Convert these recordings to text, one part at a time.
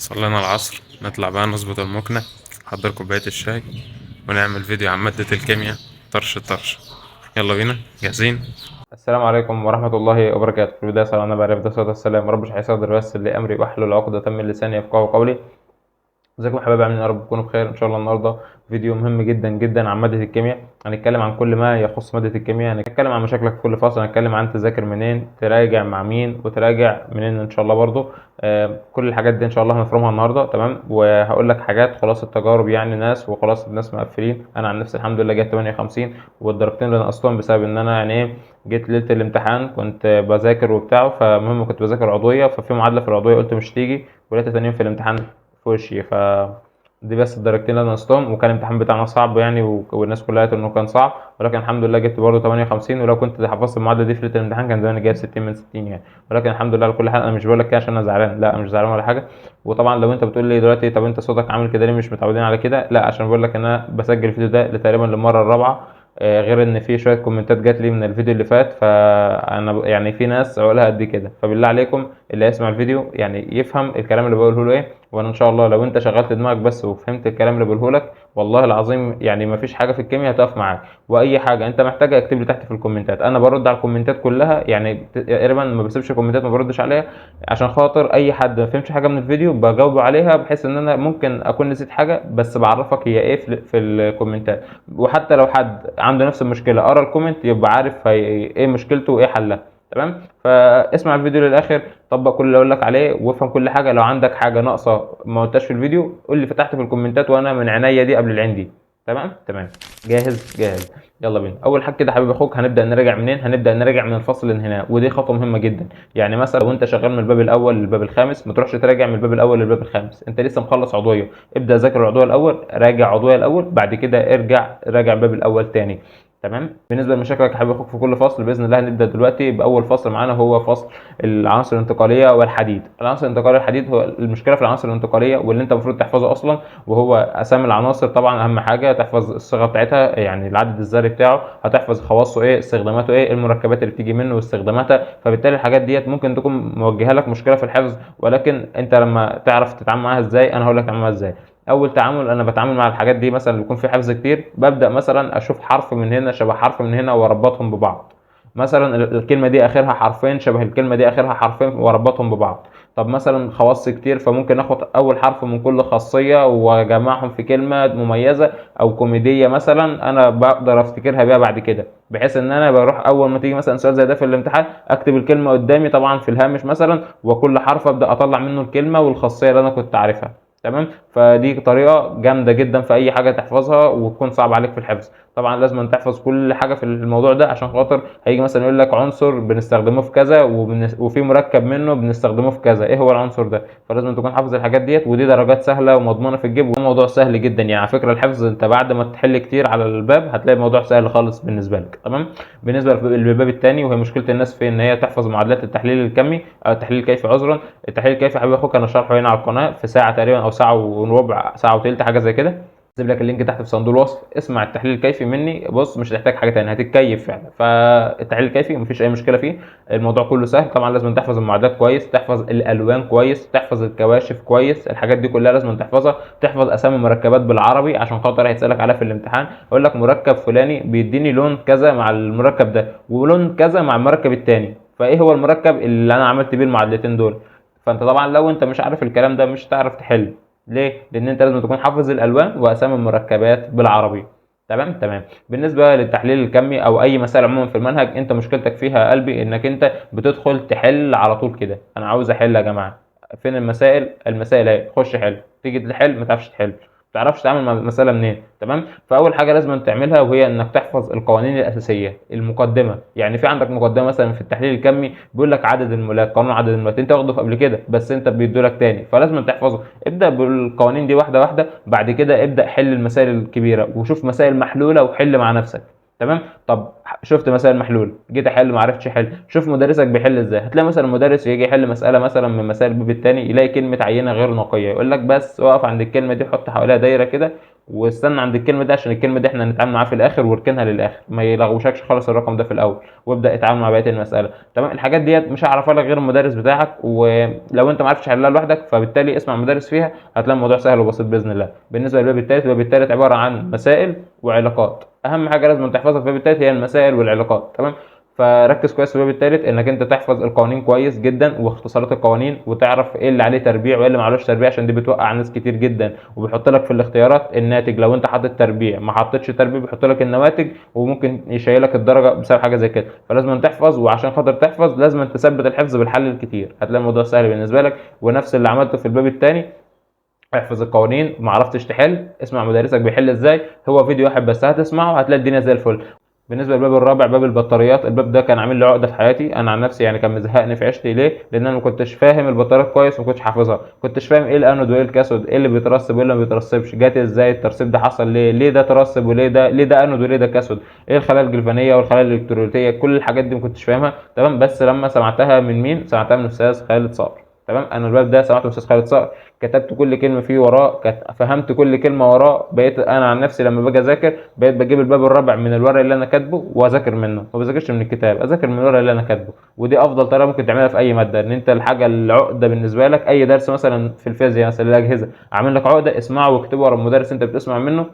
صلينا العصر نطلع بقى نظبط المكنة، نحضر كوباية الشاي ونعمل فيديو عن مادة الكيمياء طرش الطرش. يلا بينا جاهزين. السلام عليكم ورحمة الله وبركاته. في البداية صلى الله عليه وسلم والسلام. رب اشرح لي صدري ويسر لي أمري واحلل عقدة من لساني يفقهوا قولي. ازيكم يا حبايبي، عاملين إيه؟ يا رب تكونوا بخير ان شاء الله. النهارده فيديو مهم جدا جدا عن ماده الكيمياء. هنتكلم عن كل ما يخص ماده الكيمياء، هنتكلم عن مشاكلك في كل فصل، هنتكلم عن تذاكر منين، تراجع مع مين، وتراجع منين ان شاء الله برضو. كل الحاجات دي ان شاء الله هنفرمها النهارده، تمام. وهقول لك حاجات خلاصه تجارب، يعني ناس وخلاص الناس مقفلين. انا عن نفسي الحمد لله جايب 58، والدرجتين اللي نقصتهم بسبب ان انا يعني ايه، جيت ليله الامتحان كنت بذاكر وبتاع، فمهم كنت بذاكر عضويه، ففي معادله في العضويه قلت مش تيجي، ولقيتها تاني يوم في الامتحان في وشي. دي بس الدرجتين اللي انا نقصتهم، وكان الامتحان بتاعنا صعب يعني، والناس كلها قالت انه كان صعب، ولكن الحمد لله جبت برضه 58. ولو كنت حفظت المعادله دي في ليله الامتحان كان زماني جايب 60 من 60 يعني. ولكن الحمد لله على كل حال. انا مش بقول لك كده عشان انا زعلان، لا، أنا مش زعلان ولا حاجه. وطبعا لو انت بتقول لي دلوقتي طب انت صوتك عامل كده ليه، مش متعودين على كده، لا، عشان بقول لك ان انا بسجل الفيديو ده تقريبا للمره الرابعه. غير ان في شويه كومنتات جات لي من الفيديو اللي فات، فانا يعني في ناس عقولها قد كده، فبالله عليكم اللي يسمع الفيديو يعني يفهم الكلام اللي بقوله له ايه. وانا ان شاء الله لو انت شغلت دماغك بس وفهمت الكلام اللي بقوله لك، والله العظيم يعني ما فيش حاجه في الكيمياء هتقف معاك. واي حاجه انت محتاجها اكتب لي تحت في الكومنتات، انا برد على الكومنتات كلها يعني، تقريبا ما بسيبش كومنتات ما بردش عليها. عشان خاطر اي حد ما فهمش حاجه من الفيديو بجاوبه عليها، بحيث ان انا ممكن اكون نسيت حاجه بس بعرفك هي ايه في الكومنتات. وحتى لو حد عنده نفس المشكله قرا الكومنت يبقى عارف ايه مشكلته وايه حلها. تمام. فاسمع الفيديو للاخر، طبق كل اللي اقول لك عليه وافهم كل حاجه. لو عندك حاجه ناقصه ما قلتهاش في الفيديو قول لي فتحت في الكومنتات، وانا من عينيا دي قبل العين دي. تمام تمام. جاهز جاهز. يلا بينا. اول حاجه كده حبيب اخوك، هنبدا نراجع منين؟ هنبدا نراجع من الفصل اللي هنا، ودي خطوه مهمه جدا. يعني مثلا لو انت شغال من الباب الاول للباب الخامس، ما تروحش تراجع من الباب الاول للباب الخامس، انت لسه مخلص عضويه. ابدا ذاكر العضويه الاول، راجع عضويه الاول، بعد كده ارجع راجع الباب الاول تاني. تمام. بالنسبه لمشاكلك يا حبيب اخوك في كل فصل، باذن الله هنبدا دلوقتي باول فصل معانا، هو فصل العناصر الانتقاليه والحديد. العناصر الانتقاليه والحديد، هو المشكله في العناصر الانتقاليه واللي انت المفروض تحفظه اصلا، وهو اسامي العناصر. طبعا اهم حاجه تحفظ الصيغه بتاعتها، يعني العدد الذري بتاعه، هتحفظ خواصه ايه، استخداماته ايه، المركبات اللي بتيجي منه واستخداماتها. فبالتالي الحاجات ديت ممكن تكون موجهه لك مشكله في الحفظ، ولكن انت لما تعرف تتعامل معاها ازاي انا هقول لك تتعامل معاها ازاي. اول تعامل انا بتعامل مع الحاجات دي، مثلا اللي بيكون في حفظ كتير، ببدا مثلا اشوف حرف من هنا شبه حرف من هنا واربطهم ببعض. مثلا الكلمه دي اخرها حرفين شبه الكلمه دي اخرها حرفين واربطهم ببعض. طب مثلا خواص كتير، فممكن اخد اول حرف من كل خاصيه واجمعهم في كلمه مميزه او كوميديه مثلا انا بقدر افتكرها بيها بعد كده، بحيث ان انا بروح اول ما تيجي مثلا سؤال زي ده في الامتحان اكتب الكلمه قدامي طبعا في الهامش مثلا، وكل حرف ابدا اطلع منه الكلمه والخاصيه اللي انا كنت عارفها. تمام. فدي طريقه جامده جدا في اي حاجه تحفظها وتكون صعب عليك في الحفظ. طبعا لازم تحفظ كل حاجه في الموضوع ده، عشان خاطر هيجي مثلا يقول لك عنصر بنستخدمه في كذا وفي مركب منه بنستخدمه في كذا، ايه هو العنصر ده؟ فلازم تكون حافظ الحاجات ديت، ودي درجات سهله ومضمونه في الجيب، وموضوع سهل جدا يعني. على فكره الحفظ انت بعد ما تحل كتير على الباب هتلاقي الموضوع سهل خالص بالنسبه لك. تمام. بالنسبه للباب الثاني، وهي مشكله الناس في ان هي تحفظ معادلات التحليل الكمي او التحليل الكيفي، عذرا. التحليل الكيفي يا حبيبي اخوك انا شارحه هنا على القناه في ساعه تقريبا او ساعه وربع، ساعه وثلث، حاجه زي كده. هسيب لك اللينك تحت في صندوق الوصف، اسمع التحليل الكيفي مني. بص مش هتحتاج حاجه تانية، هتتكيف فعلا. فالتحليل الكيفي مفيش اي مشكله فيه، الموضوع كله سهل. طبعا لازم تحفظ المعادلات كويس، تحفظ الالوان كويس، تحفظ الكواشف كويس، الحاجات دي كلها لازم تحفظها. تحفظ اسامي المركبات بالعربي عشان خاطر هيسالك عليها في الامتحان، يقول لك مركب فلاني بيديني لون كذا مع المركب ده ولون كذا مع المركب التاني، فايه هو المركب اللي انا عملت بيه المعادلتين دول؟ فانت طبعا لو انت مش عارف الكلام ده مش هتعرف تحل. ليه؟ لان انت لازم تكون حافظ الالوان واسامي المركبات بالعربي. تمام تمام. بالنسبه للتحليل الكمي او اي مسائل عموما في المنهج، انت مشكلتك فيها يا قلبي انك انت بتدخل تحل على طول كده، انا عاوز احل يا جماعه، فين المسائل؟ المسائل اهي، خش حل. تيجي تحل ما تعرفش تحل، ما تعرفش تتعامل مع المساله منين. تمام. فاول حاجه لازم تعملها وهي انك تحفظ القوانين الاساسيه، المقدمه. يعني في عندك مقدمه مثلا في التحليل الكمي بيقول لك عدد المولات، قانون عدد المولات انت واخده قبل كده بس انت بيدولك تاني، فلازم تحفظه. ابدا بالقوانين دي واحده واحده، بعد كده ابدا حل المسائل الكبيره وشوف مسائل محلوله وحل مع نفسك. تمام. طب شفت مثلا محلول، جيت احل ما عرفتش احل، شوف مدرسك بيحل ازاي. هتلاقي مثلا مدرس يجي يحل مساله مثلا من مسائل الباب الثاني، يلاقي كلمه عينه غير نقيه، يقول لك بس اقف عند الكلمه دي، حط حواليها دايره كده، واستنى عند الكلمه دي عشان الكلمه دي احنا هنتعامل معاها في الاخر، واركنها للاخر، ما يلغوشكش خالص الرقم ده في الاول، وابدا اتعامل مع بقيه المساله. تمام. الحاجات ديت مش هعرفها لك غير المدرس بتاعك، ولو انت ما عرفتش تحلها لوحدك فبالتالي اسمع مدرس فيها، هتلاقي الموضوع سهل وبسيط باذن الله. بالنسبه للباب الثالث، الباب الثالث عباره عن مسائل وعلاقات. اهم حاجه لازم تحفظها في الباب الثالث هي المسائل والعلاقات. تمام. فركز كويس في الباب الثالث انك انت تحفظ القوانين كويس جدا واختصارات القوانين، وتعرف ايه اللي عليه تربيع وايه اللي معلوش تربيع، عشان دي بتوقع ناس كتير جدا، وبيحط لك في الاختيارات الناتج. لو انت حاطط تربيع ما حطيتش تربيع بيحط لك النواتج، وممكن يشيلك الدرجه بسبب حاجه زي كده. فلازم تحفظ، وعشان خاطر تحفظ لازم تثبت الحفظ بالحل الكتير، هتلاقي الموضوع سهل بالنسبه لك. ونفس اللي عملته في الباب الثاني، احفظ القوانين، ما عرفتش تحل اسمع مدرسك بيحل ازاي، هو فيديو واحد بس هتسمعه هتلاقي الدنيا زي الفل. بالنسبه للباب الرابع، باب البطاريات، الباب ده كان عامل لي عقده في حياتي انا عن نفسي، يعني كان مزهقني في عيشتي. ليه؟ لان انا ما كنتش فاهم البطاريات كويس، وما كنتش حافظها، كنتش فاهم ايه الانود وايه الكاثود، ايه اللي بيترسب وايه اللي ما بيترسبش، جات ازاي الترسيب ده، حصل ليه، ليه ده ترسب وليه ده، ليه ده انود وليه ده كاثود، ايه الخلايا الجلفانيه والخلايا الالكتروليتيه، كل الحاجات دي ما كنتش فاهمها. تمام. بس لما سمعتها من مين؟ سمعتها من الاستاذ خالد صقر. تمام. انا الباب ده سمعته من الاستاذ خالد صقر، كتبت كل كلمه فيه وراه، فهمت كل كلمه وراه. بقيت انا عن نفسي لما باجي اذاكر بقيت بجيب الباب الرابع من الورق اللي انا كاتبه واذاكر منه، ما بذاكرش من الكتاب، اذاكر من الورق اللي انا كاتبه. ودي افضل طريقه ممكن تعملها في اي ماده، ان انت الحاجه العقده بالنسبه لك، اي درس مثلا في الفيزياء مثلا الاجهزه عامل لك عقده، اسمعه واكتبه ورا المدرس انت بتسمع منه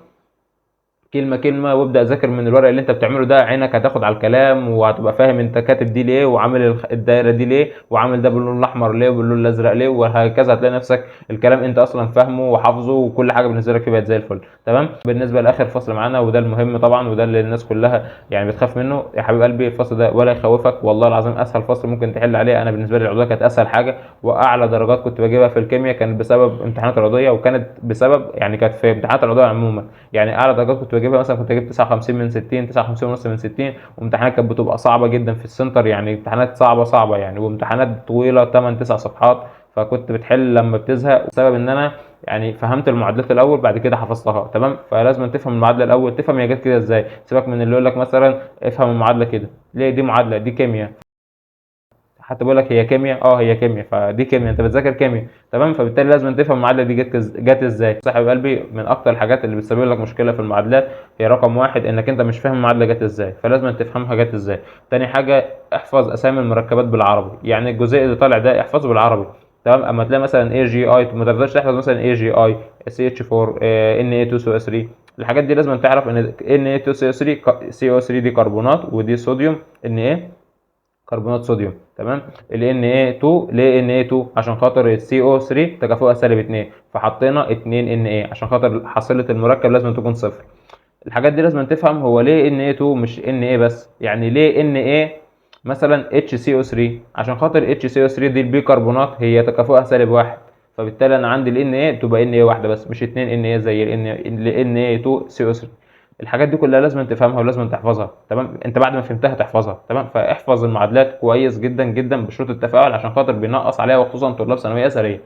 كلمه كلمه، وابدا ذاكر من الورق اللي انت بتعمله ده. عينك هتاخد على الكلام، وهتبقى فاهم انت كاتب دي ليه، وعامل الدايره دي ليه، وعامل ده باللون الاحمر ليه وباللون الازرق ليه، وهكذا. هتلاقي نفسك الكلام انت اصلا فاهمه وحافظه، وكل حاجه بالنسبه لك بقت زي الفل. تمام. بالنسبه لاخر فصل معانا، وده المهم طبعا، وده اللي الناس كلها يعني بتخاف منه، يا حبيب قلبي الفصل ده ولا يخوفك، والله العظيم اسهل فصل ممكن تحل عليه. انا بالنسبه لي العضويه كانت اسهل حاجه، واعلى درجات كنت بجيبها في الكيمياء كانت بسبب امتحانات العضويه، وكانت بسبب يعني كانت في امتحانات العضويه عموما. يعني اعلى درجات كنت بجيبها مثلا كنت اجيب 59 من 60، 59 ونص من 60. وامتحانات كانت بتبقى صعبه جدا في السنتر، يعني امتحانات صعبه صعبه يعني، وامتحانات طويله 8 9 صفحات. فكنت بتحل لما بتزهق، بسبب ان انا يعني فهمت المعادلات الاول بعد كده حفظتها. تمام. فلازم تفهم المعادله الاول، تفهم هي جت كده ازاي، سيبك من اللي يقول لك مثلا افهم المعادله كده ليه، دي معادله، دي كيمياء، حتى بيقول لك هي كيمياء، هي كيمياء، فدي كيمياء، انت بتذاكر كيمياء. تمام. فبالتالي لازم تفهم المعادله دي جت ازاي. صاحب قلبي، من اكتر الحاجات اللي بتسبب لك مشكله في المعادلات هي رقم واحد انك انت مش فاهم المعادله جت ازاي، فلازم تفهمها جت ازاي. تاني حاجه، احفظ اسامي المركبات بالعربي، يعني الجزيء اللي طالع ده احفظه بالعربي. تمام. اما تلاقي مثلا اي جي اي، ما تقدرش تحفظ مثلا اي جي اي، سي اتش 4، ان اي 2 سي او 3. الحاجات دي لازم تعرف ان ان اي 2 سي او 3، سي او 3 دي كربونات، ودي صوديوم ان ايه، كربونات صوديوم. تمام. ال Na2، ليه Na2؟ عشان خاطر ال CO3 تكافؤها سالب 2، فحطينا 2 Na عشان خاطر حصيلة المركب لازم تكون صفر. الحاجات دي لازم تفهم هو ليه Na2 مش Na بس، يعني ليه Na مثلا HCO3، عشان خاطر HCO3 دي البيكربونات هي تكافؤها سالب 1، فبالتالي انا عندي ال Na تبقى Na واحدة بس، مش 2 Na زي ال Na2CO3. الحاجات دي كلها لازم تفهمها ولازم تحفظها. تمام. انت بعد ما فهمتها تحفظها. تمام. فاحفظ المعادلات كويس جدا جدا بشروط التفاعل، عشان خاطر بينقص عليها، وخصوصا طلاب ثانويه اثريه.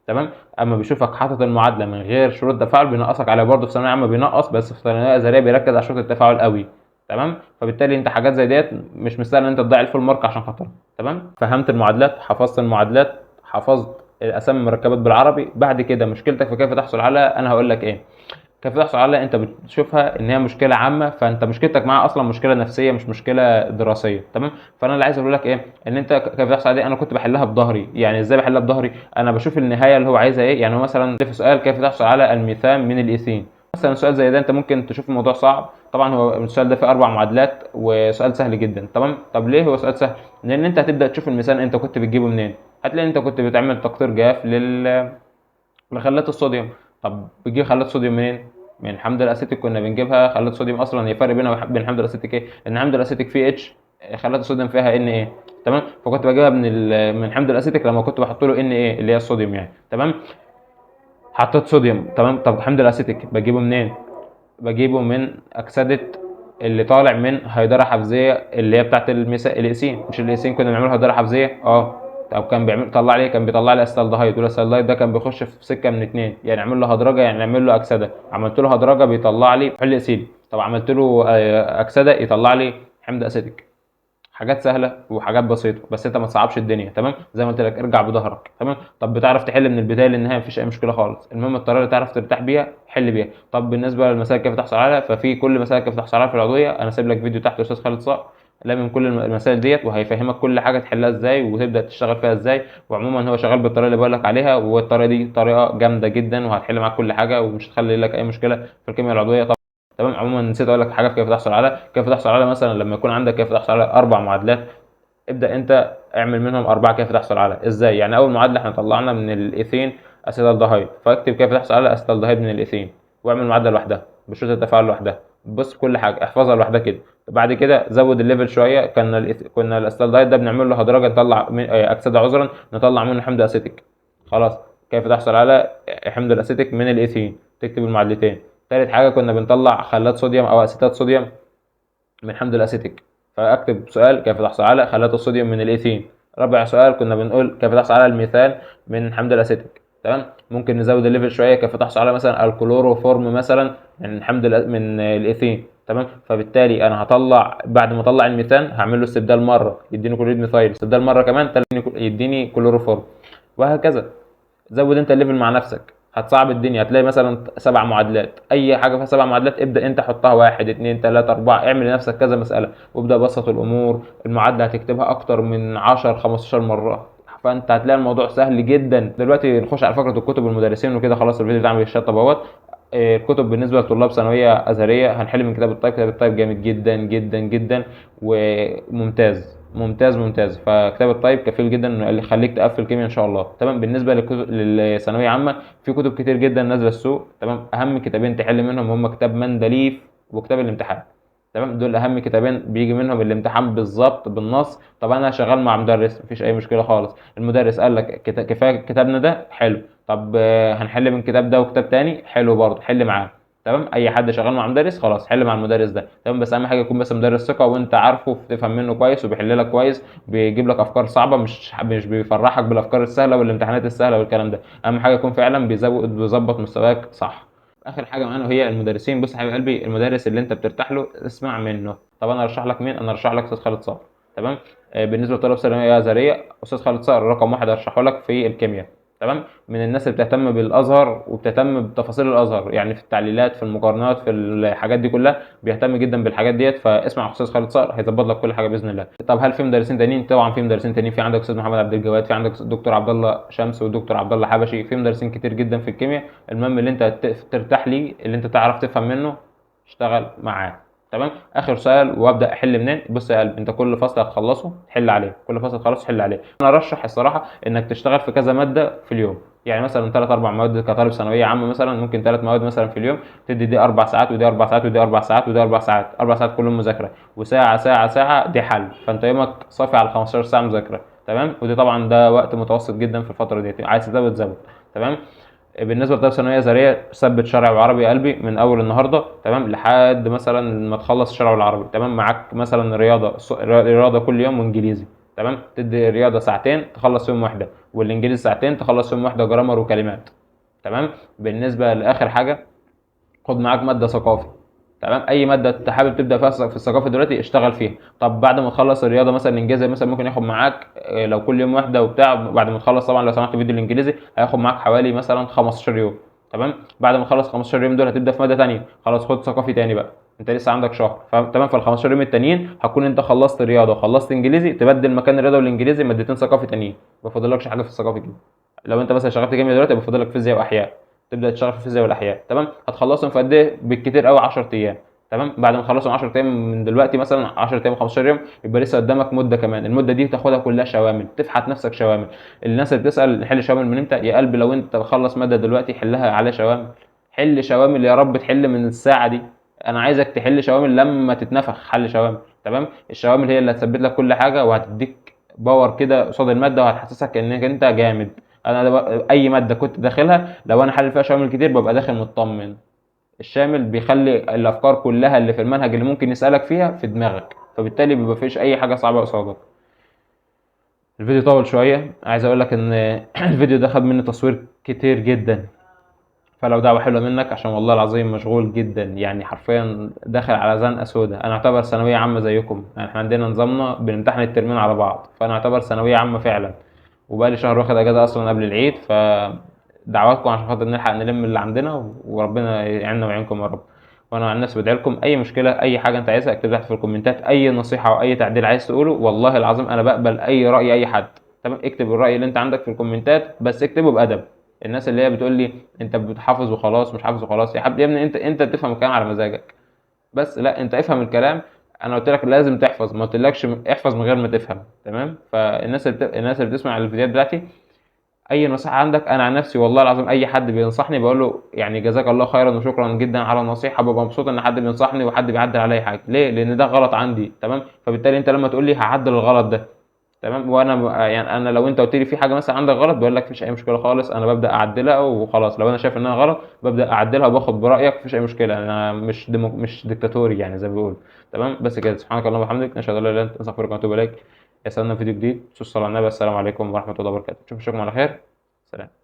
تمام. اما بيشوفك حاطط المعادله من غير شروط تفاعل بينقصك عليها برضه. في ثانويه عامه بينقص، بس في ثانويه ازهريه بيركز على شروط التفاعل قوي. تمام. فبالتالي انت حاجات زي ديت مش مستاهل ان انت تضيع الفول مارك عشان خاطرها. تمام. فهمت المعادلات، حفظت المعادلات، حفظت الاسامي المركبات بالعربي. بعد كده مشكلتك في كيف تحصل على، انا هقول لك ايه. كيف تحصل على، انت بتشوفها ان هي مشكله عامه، فانت مشكلتك معاها اصلا مشكله نفسيه مش مشكله دراسيه. تمام. فانا اللي عايز اقول لك ايه، ان انت كيف تحصل على دي انا كنت بحلها بظهري. يعني ازاي بحلها بظهري؟ انا بشوف النهايه اللي هو عايزها ايه. يعني هو مثلا في سؤال كيف تحصل على الميثان من الايثين، مثلا سؤال زي ده انت ممكن تشوف الموضوع صعب. طبعا هو السؤال ده فيه 4 معادلات وسؤال سهل جدا. تمام. طب ليه هو سؤال سهل؟ لان انت هتبدا تشوف الميثان انت كنت بتجيبه منين. هتلاقي انت كنت بتعمل تقطير جاف لخلات الصوديوم. طب بتجيب خلات صوديوم منين؟ من الحمض الاسيتيك كنا بنجيبها خلات صوديوم. اصلا هي فرق بينها وبين الحمض الاسيتيك ايه؟ ان الحمض الاسيتيك فيه اتش، خلات الصوديوم فيها ان ايه. تمام. فكنت بجيبها من الحمض الاسيتيك لما كنت بحط له ان ايه اللي هي الصوديوم يعني. تمام. حطيت صوديوم. تمام. طب الحمض الاسيتيك بجيبه منين؟ بجيبه من اكسده اللي طالع من هيدره حفظيه اللي هي بتاعت الايسين. مش الايسين كنا بنعملها هيدره حفظيه؟ طب كان طلع لي، كان بيطلع لي استالدهايد، والاستالدهايد ده كان بيخش في سكه من اتنين، يعني اعمل له هدرجه يعني اعمل له اكسده. عملت له هدرجه بيطلع لي كحول اسيدي. طب عملت له اكسده يطلع لي حمض اسيتيك. حاجات سهله وحاجات بسيطه، بس انت ما تصعبش الدنيا. تمام، زي ما قلت لك ارجع بظهرك. تمام، طب بتعرف تحل من البدايه للنهايه مفيش اي مشكله خالص، المهم الطريقه اللي تعرف ترتاح بيها حل بيها. طب بالنسبه للمسائل كيف تحصل عليها، ففي كل مسائل كيف تحصل عليها في العضويه انا سايب لك فيديو تحت استاذ خالد صقر لامم كل المسائل ديت، وهيفهمك كل حاجه تحلها ازاي وتبدا تشتغل فيها ازاي. وعموما هو شغال بالطريقه اللي بقول لك عليها، والطريقه دي طريقه جامده جدا وهتحل معاك كل حاجه ومش هتخلي لك اي مشكله في الكيمياء العضويه. تمام، عموما نسيت اقول لك حاجه كيف تحصل على مثلا لما يكون عندك كيف تحصل على 4 معادلات، ابدا انت اعمل منهم 4 كيف تحصل على ازاي. يعني اول معادله احنا طلعنا من الايثين اسيتالدهايد، فاكتب كيف تحصل على اسيتالدهايد من الايثين واعمل معادله لوحدها بشروط التفاعل لوحدها. بص كل حاجه احفظها لوحدها كده. بعد كده زود الليفل شويه، كنا الاسيتالدهايد ده بنعمل له هدرجه نطلع اكسده عذرا نطلع منه حمض اسيتيك. خلاص، كيف تحصل على حمض الاسيتيك من الايثين، تكتب المعادلتين. تالت حاجه كنا بنطلع خلات صوديوم او اسيتات صوديوم من حمض الاسيتيك، فاكتب سؤال كيف تحصل على خلات الصوديوم من الايثين. رابع سؤال كنا بنقول كيف تحصل على الميثان من حمض الاسيتيك. تمام، ممكن نزود الليفل شويه كيف تحصل على مثلا الكلوروفورم مثلا من من الايثين. تمام، فبالتالي انا هطلع بعد ما اطلع الميثان هعمل له استبدال مره يديني كلوريد ميثايل، استبدال مره كمان يديني كلوروفورم، وهكذا. زود انت الليفل مع نفسك، هتصعب الدنيا. هتلاقي مثلا 7 معادلات، اي حاجه فيها 7 معادلات ابدا انت حطها 1 2 3 4، اعمل لنفسك كذا مساله وابدا بسط الامور. المعادله هتكتبها اكتر من 10 15 مره، فانت هتلاقي الموضوع سهل جدا. دلوقتي نخش على فقره الكتب والمدرسين وكده. خلاص الفيديو بتاعنا بيتشطب اهوت. الكتب بالنسبه لطلاب ثانويه ازهريه هنحل من كتاب الطيب. كتاب الطيب جامد جدا جدا جدا وممتاز ممتاز ممتاز، فكتاب الطيب كفيل جدا انه اللي يخليك تقفل كيمياء ان شاء الله. تمام، بالنسبه للثانويه عامه في كتب كتير جدا نازله السوق. تمام، اهم كتابين تحل منهم هم كتاب مندليف وكتاب الامتحان. تمام، دول اهم كتابين بيجي منهم الامتحان بالظبط بالنص. طب انا شغال مع مدرس مفيش اي مشكله خالص، المدرس قال لك كفايه كتابنا ده حلو، طب هنحل من كتاب ده وكتاب تاني حلو برضه حل معاه. تمام، اي حد شغال مع مدرس خلاص حل مع المدرس ده. تمام، بس اهم حاجه يكون بس مدرس ثقه وانت عارفه تفهم منه كويس وبيحل لك كويس، بيجيب لك افكار صعبه، مش بيفرحك بالافكار السهله والامتحانات السهله والكلام ده. اهم حاجه يكون فعلا بيظبط مستواك صح. اخر حاجه معانا وهي المدرسين. بص يا حبيب قلبي، المدرس اللي انت بترتاح له اسمع منه. طب انا ارشح لك مين؟ انا ارشح لك استاذ خالد صقر. تمام، بالنسبه لطلاب ثانويه ازهريه استاذ خالد صقر رقم واحد ارشحه لك في الكيمياء. تمام، من الناس اللي بتهتم بالازهر وبتهتم بتفاصيل الازهر، يعني في التعليلات في المقارنات في الحاجات دي كلها بيهتم جدا بالحاجات ديت. فاسمع استاذ خالد صقر هيظبط لك كل حاجه باذن الله. طب هل في مدرسين تانيين؟ طبعا في مدرسين تانيين. في عندك استاذ محمد عبد الجواد، في عندك الدكتور عبد الله شمس والدكتور عبد الله حبشي، في مدرسين كتير جدا في الكيمياء. المهم اللي انت ترتاح ليه، اللي انت تعرف تفهم منه، اشتغل معاه. تمام، اخر سؤال وابدا احل منين. بص يا قلبي، انت كل فصل هتخلصه تحل عليه، كل فصل تخلصه تحل عليه. انا ارشح الصراحه انك تشتغل في كذا ماده في اليوم، يعني مثلا 3 4 مواد كطالب ثانويه عامه، مثلا ممكن 3 مواد مثلا في اليوم، تدي دي 4 ساعات ودي 4 ساعات ودي 4 ساعات ودي 4 ساعات، 4 ساعات كلهم مذاكره، وساعه ساعه ساعه دي حل، فانت يومك صافي على 15 ساعه مذاكره. تمام، ودي طبعا ده وقت متوسط جدا في الفتره دي، عايز تزود زود. تمام، بالنسبه لطالب ثانويه ازهريه ثبت شرعي وعربي يا قلبي من اول النهارده. تمام، لحد مثلا ما تخلص الشرعي والعربي. تمام، معاك مثلا رياضه كل يوم وانجليزي. تمام، تدي رياضه ساعتين تخلص يوم واحده، والانجليزي ساعتين تخلص يوم واحده، جرامر وكلمات. تمام، بالنسبه لاخر حاجه خد معاك ماده ثقافي. تمام، اي ماده انت حابب تبدا فيها في الثقافه دلوقتي اشتغل فيها. طب بعد ما تخلص الرياضه مثلا الانجليزي مثلا ممكن ياخد معاك لو كل يوم واحده وبتاع، بعد ما تخلص طبعا لو سمحت فيديو الانجليزي هياخد معاك حوالي مثلا 15 يوم. تمام، بعد ما تخلص 15 يوم دول هتبدا في ماده ثانيه، خلاص خد ثقافي تاني بقى، انت لسه عندك شهر. تمام، فال 15 يوم التانيين هتكون انت خلصت رياضه وخلصت انجليزي، تبدل مكان الرياضه والانجليزي مادتين ثقافي تانيين، ما فاضلكش حاجه في الثقافي كده. لو انت مثلا شغلت كيمياء دلوقتي يبقى فاضلك فيزياء واحياء، تبدا تشتغل في الفيزياء والاحياء. تمام، هتخلصهم في قد ايه؟ بالكتير قوي 10 ايام. تمام، بعد ما تخلصهم 10 ايام من دلوقتي مثلا 10 ايام 15 يوم، يبقى لسه قدامك مده كمان. المده دي تاخدها كلها شوامل، تفحت نفسك شوامل. الناس اللي بتسال نحل شوامل من امتى، يا قلبي لو انت تخلص ماده دلوقتي حلها على شوامل. حل شوامل يا رب تحل من الساعه دي. انا عايزك تحل شوامل لما تتنفخ حل شوامل. تمام، الشوامل هي اللي هتثبت لك كل حاجه وهتديك باور كده قصاد الماده وهتحسسك انك انت جامد. انا اي ماده كنت داخلها لو انا حل فيها شوامل كتير ببقى داخل مطمن. الشامل بيخلي الافكار كلها اللي في المنهج اللي ممكن يسالك فيها في دماغك، فبالتالي بيبقى فيش اي حاجه صعبه قصادك. الفيديو طول شويه، عايز اقول لك ان الفيديو ده خد مني تصوير كتير جدا، فلو دعوة حلوة منك، عشان والله العظيم مشغول جدا، يعني حرفيا داخل على زنقة سودا. انا اعتبر ثانوية عامة زيكم، يعني احنا عندنا نظامنا بنمتحن الترمين على بعض، فانا اعتبر ثانوية عامة فعلا. وبقالي شهر واخد اجازة اصلا قبل العيد، فدعواتكم عشان خاطر نلحق نلم اللي عندنا، وربنا يعيننا ويعينكم يا رب. وانا عن نفسي بدعي لكم. اي مشكلة، اي حاجة انت عايزها اكتب تحت في الكومنتات، اي نصيحة او اي تعديل عايز تقوله، والله العظيم انا بقبل اي رأي اي حد. تمام، اكتب الرأي اللي انت عندك في الكومنتات، بس اكتبه بأدب. الناس اللي هي بتقول لي انت بتحافظ وخلاص، مش حافظ وخلاص، يا حبيبي يا ابني، انت تفهم الكلام على مزاجك. بس لا، انت افهم الكلام. انا قلت لك لازم تحفظ، ما قلتلكش احفظ من غير ما تفهم. تمام، فالناس الناس اللي بتسمع الفيديوهات بتاعتي، اي نصيحه عندك، انا عن نفسي والله العظيم اي حد بينصحني بقول له يعني جزاك الله خيرا وشكرا جدا على النصيحه، ببقى مبسوط ان حد بينصحني وحد بيعدل عليا حاجه. ليه؟ لان ده غلط عندي. تمام، فبالتالي انت لما تقول لي هعدل الغلط ده، تمام، وانا يعني انا لو انت قلت لي في حاجه مثلا عندك غلط، بقول لك مفيش اي مشكله خالص، انا ببدا اعدلها وخلاص. لو انا شايف انها غلط ببدا اعدلها وباخد برايك، مفيش اي مشكله. انا مش ديكتاتوري يعني زي ما بيقولوا. تمام، بس كده. سبحانك اللهم وبحمدك، نشهد ان لا اله الا انت، نستغفرك ونتوب اليك. يا سلام، فيديو جديد. صلى الله على النبي. السلام عليكم ورحمه الله وبركاته. نشوفكم على خير. سلام.